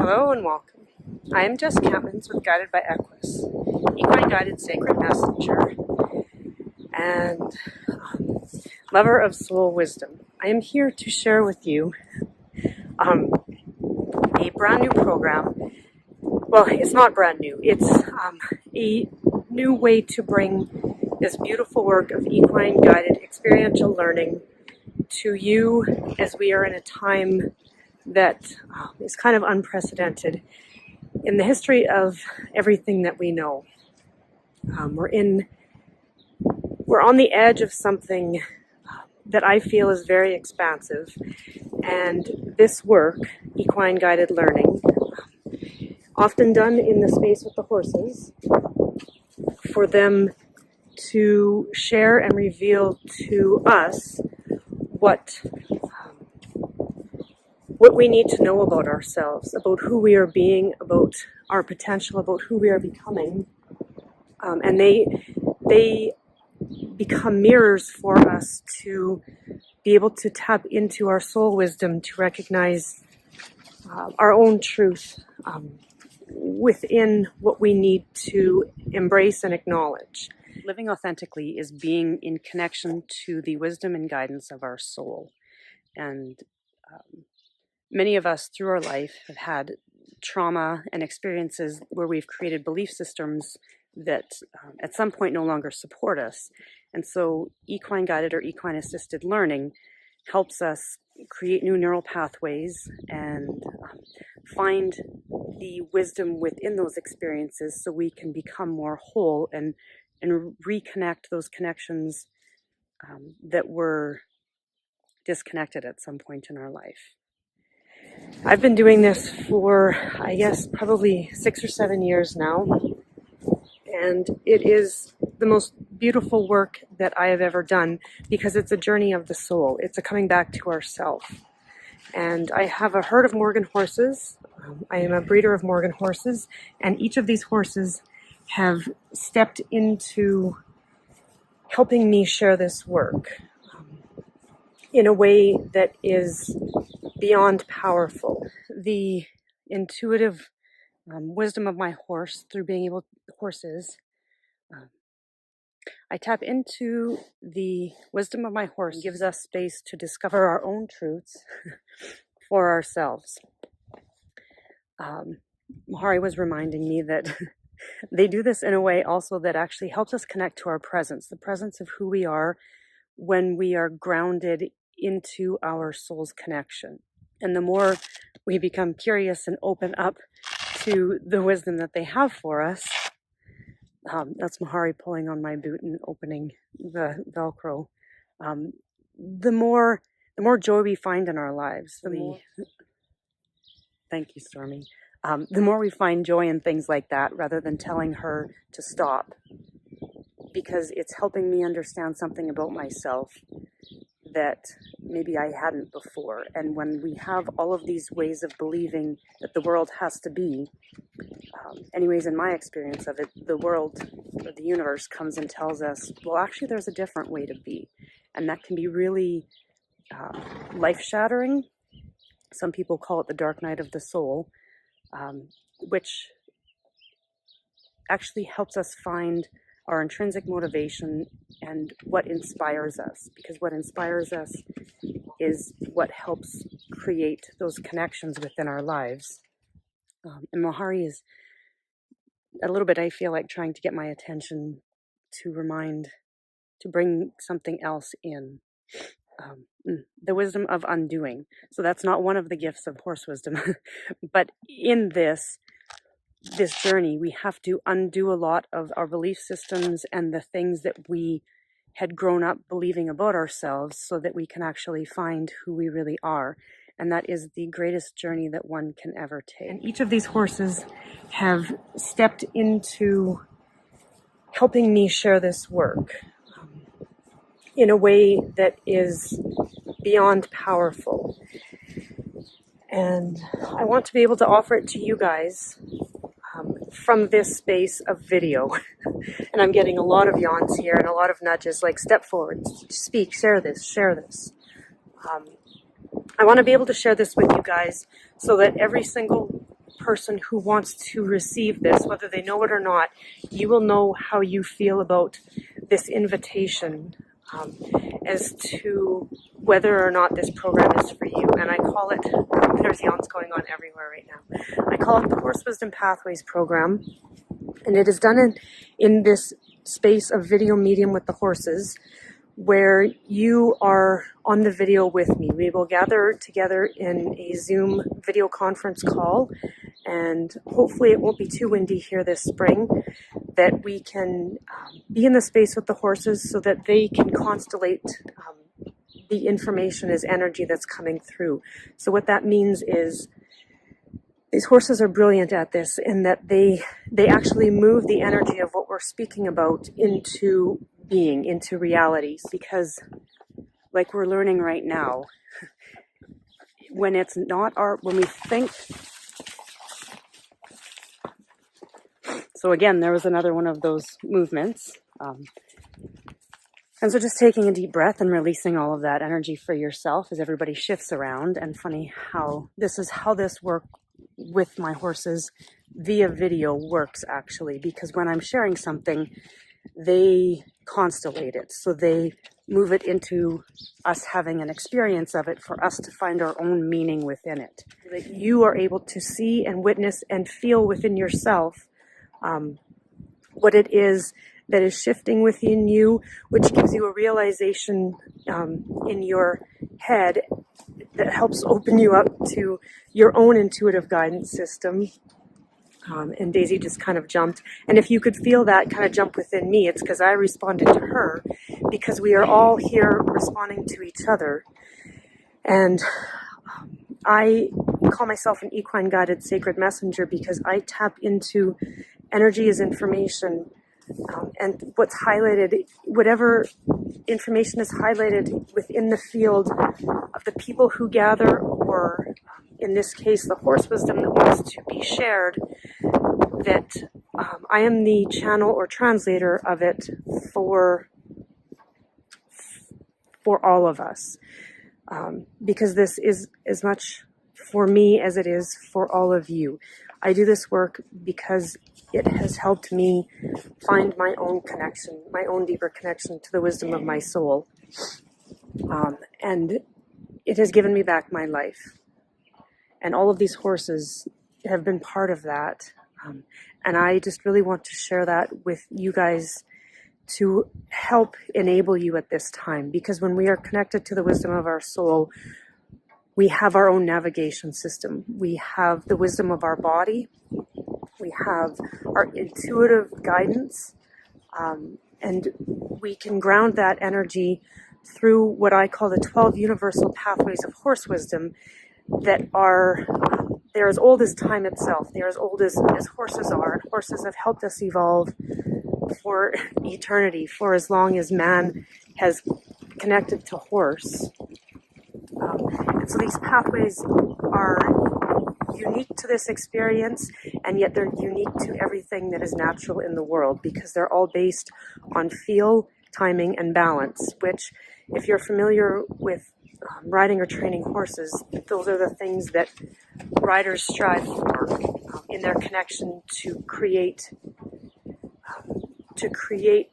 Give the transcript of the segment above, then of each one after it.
Hello and welcome. I am Jess Campmans Guided by Equus, Equine Guided Sacred Messenger, and lover of soul wisdom. I am here to share with you a brand new program. Well, it's not brand new. It's a new way to bring this beautiful work of equine guided experiential learning to you, as we are in a time that is kind of unprecedented in the history of everything that we know. We're on the edge of something that I feel is very expansive, and this work, equine guided learning, often done in the space with the horses, for them to share and reveal to us what we need to know about ourselves, about who we are being, about our potential, about who we are becoming. And they become mirrors for us to be able to tap into our soul wisdom, to recognize our own truth within what we need to embrace and acknowledge. Living authentically is being in connection to the wisdom and guidance of our soul. And many of us through our life have had trauma and experiences where we've created belief systems that at some point no longer support us. And so equine guided or equine assisted learning helps us create new neural pathways and find the wisdom within those experiences so we can become more whole and reconnect those connections that were disconnected at some point in our life. I've been doing this for, I guess, probably 6 or 7 years now, and it is the most beautiful work that I have ever done because it's a journey of the soul. It's a coming back to ourself. And I have a herd of Morgan horses. I am a breeder of Morgan horses, and each of these horses have stepped into helping me share this work in a way that is beyond powerful. The intuitive wisdom of my horse through being able horses. I tap into the wisdom of my horse. It gives us space to discover our own truths for ourselves. Mahari was reminding me that they do this in a way also that actually helps us connect to our presence, the presence of who we are when we are grounded into our soul's connection. And the more we become curious and open up to the wisdom that they have for us, that's Mahari pulling on my boot and opening the Velcro, the more joy we find in our lives. Thank you, Stormy. The more we find joy in things like that, rather than telling her to stop, because it's helping me understand something about myself that maybe I hadn't before. And when we have all of these ways of believing that the world has to be, anyways, in my experience of it, the world or the universe comes and tells us, well, actually there's a different way to be. And that can be really life-shattering. Some people call it the dark night of the soul, which actually helps us find our intrinsic motivation and what inspires us, because what inspires us is what helps create those connections within our lives. And Mahari is a little bit, I feel like, trying to get my attention to bring something else in. The wisdom of undoing. So that's not one of the gifts of horse wisdom, but in this journey, we have to undo a lot of our belief systems and the things that we had grown up believing about ourselves so that we can actually find who we really are. And that is the greatest journey that one can ever take. And each of these horses have stepped into helping me share this work in a way that is beyond powerful. And I want to be able to offer it to you guys from this space of video. And I'm getting a lot of yawns here and a lot of nudges, like step forward, speak, share this, share this. I want to be able to share this with you guys so that every single person who wants to receive this, whether they know it or not, you will know how you feel about this invitation as to whether or not this program is for you. And I call it, there's yawns going on everywhere right now, I call it the Horse Wisdom Pathways program. And it is done in this space of video medium with the horses, where you are on the video with me. We will gather together in a Zoom video conference call, and hopefully it won't be too windy here this spring, that we can be in the space with the horses so that they can constellate the information as energy that's coming through. So what that means is these horses are brilliant at this, in that they actually move the energy of what we're speaking about into being, into realities. Because, like we're learning right now, when it's not when we think. So again, there was another one of those movements. And so just taking a deep breath and releasing all of that energy for yourself as everybody shifts around. And funny how this work with my horses via video works, actually, because when I'm sharing something, they constellate it. So they move it into us having an experience of it, for us to find our own meaning within it. That you are able to see and witness and feel within yourself what it is that is shifting within you, which gives you a realization in your head that helps open you up to your own intuitive guidance system. And Daisy just kind of jumped. And if you could feel that kind of jump within me, it's because I responded to her, because we are all here responding to each other. And I call myself an equine guided sacred messenger because I tap into energy as information. And what's highlighted, whatever information is highlighted within the field of the people who gather, or in this case, the horse wisdom that wants to be shared, that I am the channel or translator of it for all of us. Because this is as much for me as it is for all of you. I do this work because it has helped me find my own connection, my own deeper connection to the wisdom of my soul. And it has given me back my life. And all of these horses have been part of that. And I just really want to share that with you guys to help enable you at this time. Because when we are connected to the wisdom of our soul, we have our own navigation system. We have the wisdom of our body. We have our intuitive guidance. And we can ground that energy through what I call the 12 universal pathways of horse wisdom that are, they're as old as time itself. They're as old as horses are. Horses have helped us evolve for eternity, for as long as man has connected to horse. And so these pathways are unique to this experience, and yet they're unique to everything that is natural in the world, because they're all based on feel, timing, and balance, which, if you're familiar with riding or training horses, those are the things that riders strive for in their connection to create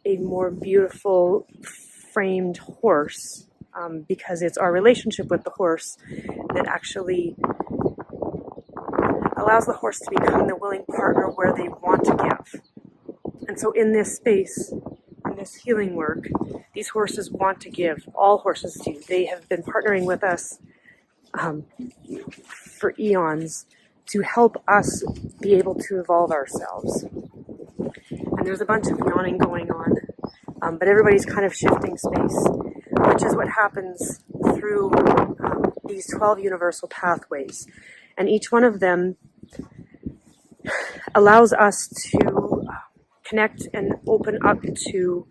a more beautiful framed horse, because it's our relationship with the horse that actually allows the horse to become the willing partner where they want to give. And so in this space, in this healing work, these horses want to give. All horses do. They have been partnering with us for eons to help us be able to evolve ourselves. And there's a bunch of yawning going on, but everybody's kind of shifting space, which is what happens through these 12 universal pathways. And each one of them allows us to connect and open up to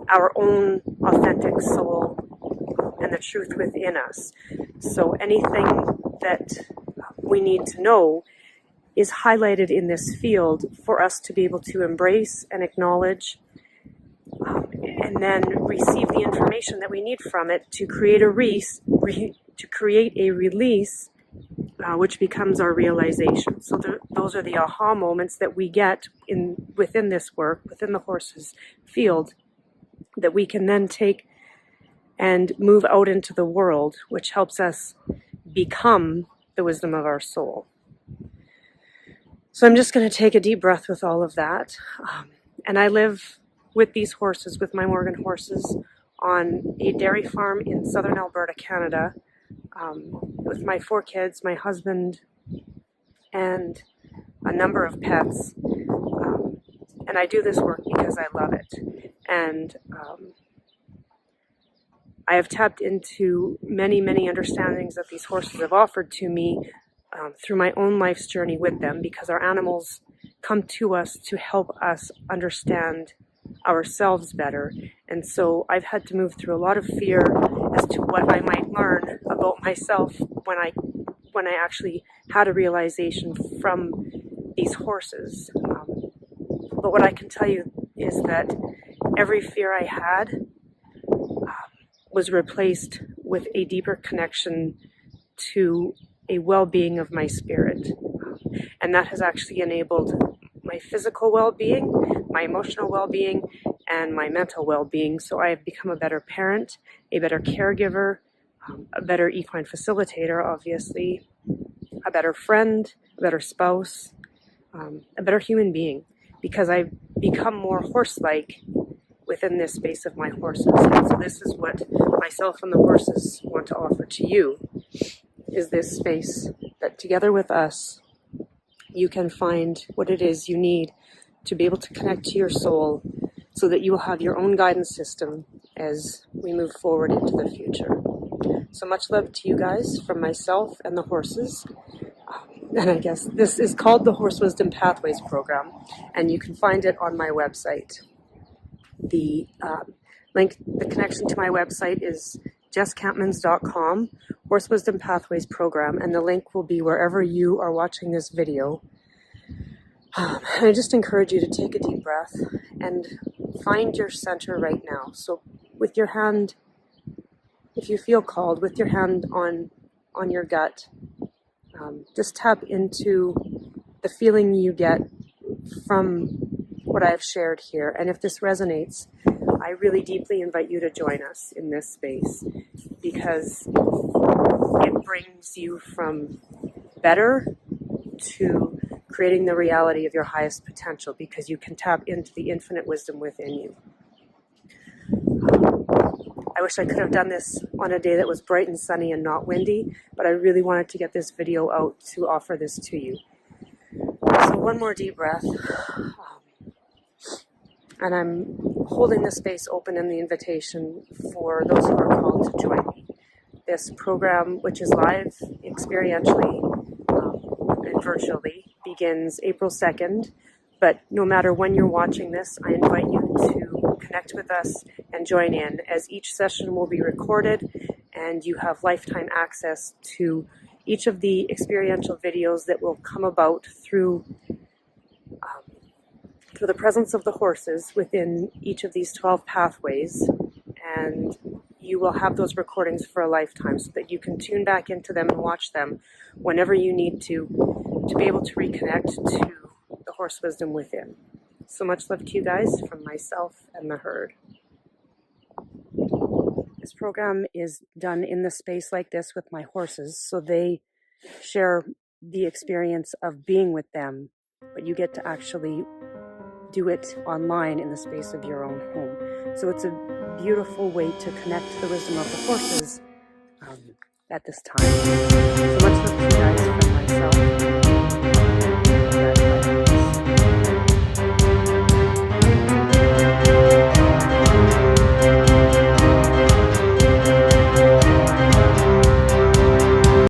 our own authentic soul and the truth within us. So anything that we need to know is highlighted in this field for us to be able to embrace and acknowledge, and then receive the information that we need from it to create a release which becomes our realization. So those are the aha moments that we get within this work, within the horse's field, that we can then take and move out into the world, which helps us become the wisdom of our soul. So I'm just going to take a deep breath with all of that. And I live with these horses, with my Morgan horses, on a dairy farm in southern Alberta, Canada, with my 4 kids, my husband, and a number of pets. And I do this work because I love it. And I have tapped into many, many understandings that these horses have offered to me through my own life's journey with them, because our animals come to us to help us understand ourselves better. And so I've had to move through a lot of fear as to what I might learn about myself when I actually had a realization from these horses. But what I can tell you is that every fear I had was replaced with a deeper connection to a well-being of my spirit. And that has actually enabled my physical well-being, my emotional well-being, and my mental well-being. So I have become a better parent, a better caregiver, a better equine facilitator, obviously, a better friend, a better spouse, a better human being, because I've become more horse-like within this space of my horses. And so this is what myself and the horses want to offer to you, is this space that together with us, you can find what it is you need to be able to connect to your soul, so that you will have your own guidance system as we move forward into the future. So much love to you guys from myself and the horses. And I guess this is called the Horse Wisdom Pathways Program, and you can find it on my website. The connection to my website is jesscampmans.com, Horse Wisdom Pathways Program, and the link will be wherever you are watching this video. And I just encourage you to take a deep breath and find your center right now. So with your hand, if you feel called, with your hand on your gut, just tap into the feeling you get from what I've shared here. And if this resonates, I really deeply invite you to join us in this space, because it brings you from better to creating the reality of your highest potential, because you can tap into the infinite wisdom within you. I wish I could have done this on a day that was bright and sunny and not windy, but I really wanted to get this video out to offer this to you. So one more deep breath. And I'm holding the space open in the invitation for those who are called to join me. This program, which is live, experientially, and virtually, begins April 2nd. But no matter when you're watching this, I invite you to connect with us and join in, as each session will be recorded and you have lifetime access to each of the experiential videos that will come about through the presence of the horses within each of these 12 pathways. And you will have those recordings for a lifetime, so that you can tune back into them and watch them whenever you need to be able to reconnect to the horse wisdom within. So much love to you guys from myself and the herd. This program is done in the space like this with my horses, so they share the experience of being with them, but you get to actually do it online in the space of your own home. So it's a beautiful way to connect to the wisdom of the horses at this time. So much love to you guys from myself.